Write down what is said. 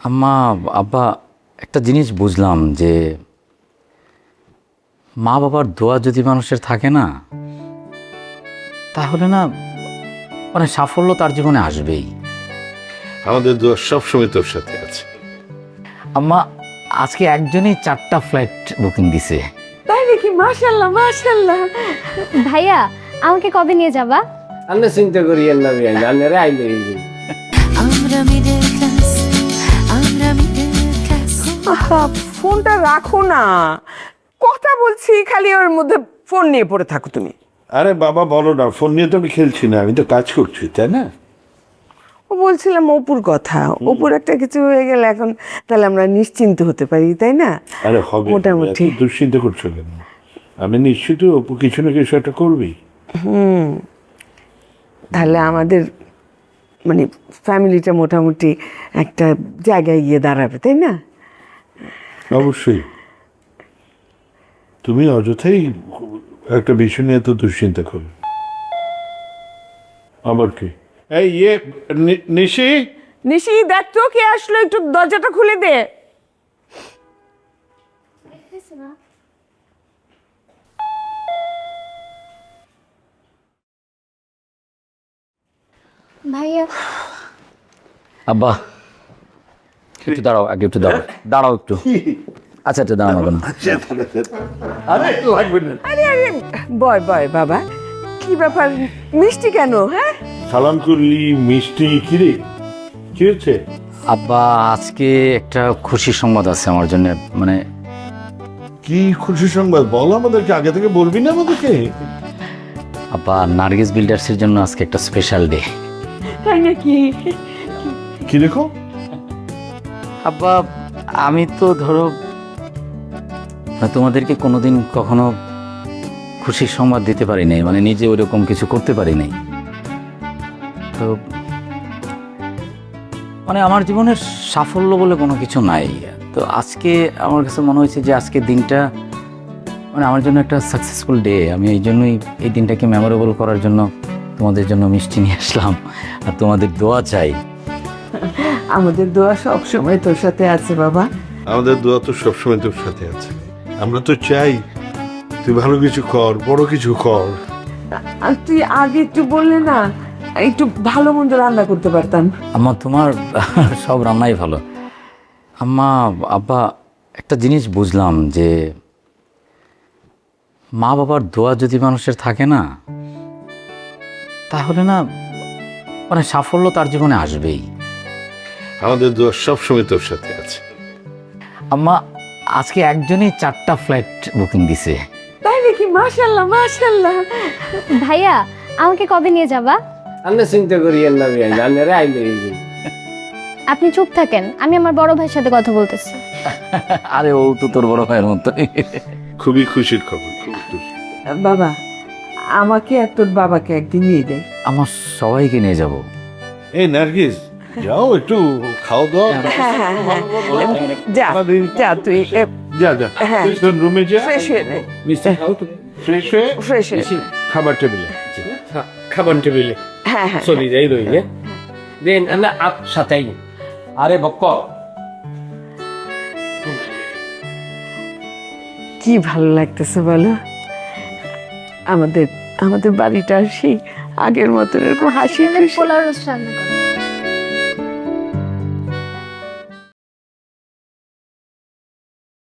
আম্মা আব্বা একটা জিনিস বুঝলাম যে মা বাবার দোয়া যদি মানুষের থাকে না, তাহলে না মানে সাফল্য তার জীবনে আসবেই। আমাদের দোয়া সবসময় তোর সাথে আছে। আম্মা আজকে একজনই 4টা ফ্লাইট বুকিং দিছে। তাই নাকি? মাশাআল্লাহ মাশাআল্লাহ। ভাইয়া আমাকে কবে নিয়ে যাবা? আন্না চিন্তা করিয়েন না ভাই, আন্নারে আইলে আহা, ফোনটা রাখো না, কথা বলছি, খালি ওর মধ্যে ফোন নিয়ে পড়ে থাকো তুমি। আরে বাবা বলো না, ফোন নিয়ে তো আমি খেলছি না, আমি তো কাজ করছি, তাই না? ও বলছিলাম অপুর কথা, অপুর একটা কিছু হয়ে গেলে এখন তাহলে আমরা নিশ্চিন্ত হতে পারি, তাই না? আরে হবে, মোটামুটি। এত দুশ্চিন্তা করছো কেন? আমি নিশ্চিত অপু কিছু না কিছু একটা করবি। তাহলে আমাদের মানে ফ্যামিলিটা মোটামুটি একটা জায়গায় গিয়ে দাঁড়াবে, তাই না? অবশ্যই। তুমি অযথাই একটা বিষয় নিয়ে এত দুশ্চিন্তা করো। আবার কি? এই নিশি, নিশি দেখ তো কে আসলো, একটু দরজাটা খুলে দে। ভাইয়া আব্বা একটু দাঁড়াও, আগে একটু দাঁড়াও একটু। আচ্ছা আচ্ছা দাঁড়ানো কেন? আরে একটু লাগবে না। আরে আরে বয় বয় বাবা, কি ব্যাপার, মিষ্টি কেন? হ্যাঁ সালাম করলি, মিষ্টি কিরে কি হচ্ছে? আব্বা আজকে একটা খুশির সংবাদ আছে আমার জন্য। মানে কি খুশি সংবাদ বল, আমাদেরকে আগে থেকে বলবি না আমাদেরকে? আব্বা নার্গিস বিল্ডার্সের জন্য আজকে একটা স্পেশাল ডে। তাই নাকি? কি দেখো? আব্বা আমি তো ধরো তোমাদেরকে কোনোদিন কখনো খুশির সংবাদ দিতে পারি নাই, মানে নিজে ওইরকম কিছু করতে পারি নাই। তো মানে আমার জীবনের সাফল্য বলে কোনো কিছু নাই। তো আজকে আমার কাছে মনে হয়েছে যে আজকের দিনটা মানে আমার জন্য একটা সাকসেসফুল ডে। আমি এই জন্যই এই দিনটাকে মেমোরেবল করার জন্য তোমাদের জন্য মিষ্টি নিয়ে আসলাম, আর তোমাদের দোয়া চাই। আমাদের দোয়া সব সময় তোর সাথে আছে বাবা। আমাদের দোয়া তো সবসময় তোর সাথে আছে। আমরা তো চাই তুই ভালো কিছু কর, বড় কিছু কর। আর তুই আগে একটু বললে না, একটু ভালো মন্দ রান্না করতে পারতাম। আম্মা তোমার সব রান্নাই ভালো। আম্মা আব্বা একটা জিনিস বুঝলাম যে মা বাবার দোয়া যদি মানুষের থাকে না, তাহলে না মানে সাফল্য তার জীবনে আসবেই। আমাদের দোয়া সবসময় তোর সাথে আছে। আম্মা আজকে একজনই 4টা ফ্লাইট বুকিং দিছে। তাই নাকি? মাশাআল্লাহ মাশাআল্লাহ। ভাইয়া আমাকে কবে নিয়ে যাবা? আন্না চিন্তা করিয়েন না ভাই, আন্নারে আইলে আপনি চুপ থাকেন, আমি আমার বড় ভাইয়ের সাথে কথা বলতেছি। আরে ও তো তোর বড় ভাইয়ের মতো। খুবই খুশির খবর, খুব খুশি। বাবা আমাকে আর তোর বাবাকে একদিন নিয়ে যাই। আমার সবাইকে নিয়ে যাব। এই নার্গিস, যাও একটু খাও দাও। যা যা তুই যা যা, হ্যাঁ। তুই তোর রুমে যা, ফ্রেশ হয়ে নে, মিষ্টি খাও তো। ফ্রেশ হয়ে ফ্রেশ হয়ে নে। খাবার টেবিলে। খাবার টেবিলে হ্যাঁ হ্যাঁ চলি যাই রইলে দেন আন্না আপ সাথে আরে বক্ক কি ভালো লাগতেছে বলো। আমাদের আমাদের বাড়িটা সেই আগের মতন এরকম হাসি খুশি। পোলাও রোস্ট রান্না করো।